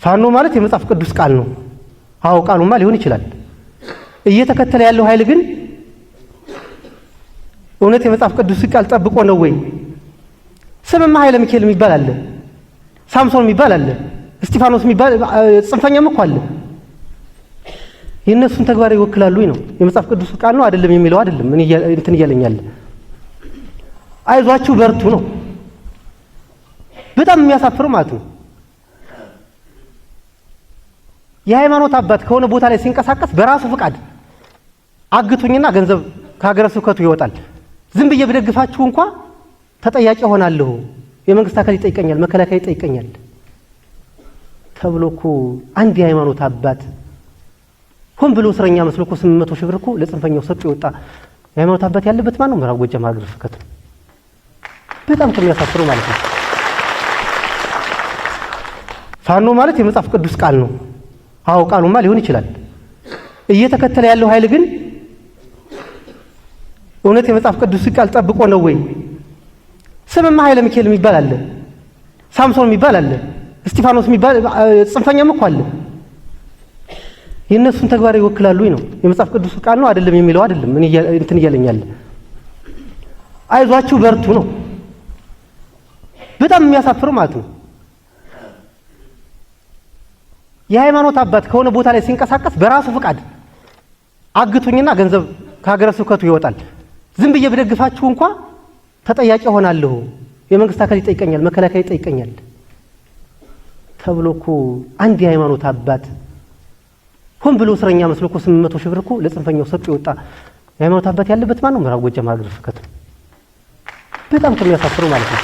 ፋኖ ማለት የመጽሐፍ ቅዱስ ቃል ነው። አዎ ቃሉማ ሊሆን ይችላል። እየተከተለ ያለው ኃይል ግን እውነት የመጽሐፍ ቅዱስ ቃል ጠብቆ ነው ወይ? ስምማ ኃይለ ሚካኤል የሚባል አለ፣ ሳምሶን የሚባል አለ፣ እስጢፋኖስ የሚባል ጽንፈኛም እኮ አለ። የእነሱን ተግባር ይወክላሉ ነው። የመጽሐፍ ቅዱስ ቃል ነው አይደለም የሚለው አይደለም። ምን እንትን እያለኛል። አይዟችሁ በርቱ ነው። በጣም የሚያሳፍር ማለት ነው። የሃይማኖት አባት ከሆነ ቦታ ላይ ሲንቀሳቀስ በራሱ ፍቃድ አግቱኝና ገንዘብ ከሀገረ ስብከቱ ይወጣል። ዝም ብዬ ብደግፋችሁ እንኳን ተጠያቂ ሆናለሁ፣ የመንግስት አካል ይጠይቀኛል፣ መከላከያ ይጠይቀኛል ተብሎ እኮ አንድ የሃይማኖት አባት ሆን ብሎ እስረኛ መስሎ እኮ 800 ሺህ ብር እኮ ለጽንፈኛው ሰጥቶ ይወጣ የሃይማኖት አባት ያለበት ማን ነው? ምዕራብ ጎጃም ሀገረ ስብከት። በጣም ከሚያሳፍሩ ማለት ነው። ፋኖ ማለት የመጽሐፍ ቅዱስ ቃል ነው። አዎ ቃሉማ ሊሆን ይችላል። እየተከተለ ያለው ኃይል ግን እውነት የመጽሐፍ ቅዱስ ቃል ጠብቆ ነው ወይ? ስምማ ኃይለ ሚካኤል የሚባል አለ፣ ሳምሶን የሚባል አለ፣ እስጢፋኖስ የሚባል ጽንፈኛም እኮ አለ። የእነሱን ተግባር ይወክላሉ ነው። የመጽሐፍ ቅዱስ ቃል ነው አይደለም የሚለው አይደለም። ምን እንትን እያለኛል። አይዟችሁ በርቱ ነው። በጣም የሚያሳፍር ማለት ነው። የሃይማኖት አባት ከሆነ ቦታ ላይ ሲንቀሳቀስ በራሱ ፍቃድ አግቱኝና ገንዘብ ከሀገረ ስብከቱ ይወጣል። ዝም ብዬ ብደግፋችሁ እንኳን ተጠያቂ ሆናለሁ፣ የመንግስት አካል ይጠይቀኛል፣ መከላከያ ይጠይቀኛል ተብሎ እኮ አንድ የሃይማኖት አባት ሆን ብሎ እስረኛ መስሎ እኮ 800 ሺህ ብር እኮ ለጽንፈኛው ሰጥቶ ይወጣ የሃይማኖት አባት ያለበት ማን ነው? ምዕራብ ጎጃም ሀገረ ስብከት። በጣም ከሚያሳፍሩ ማለት ነው።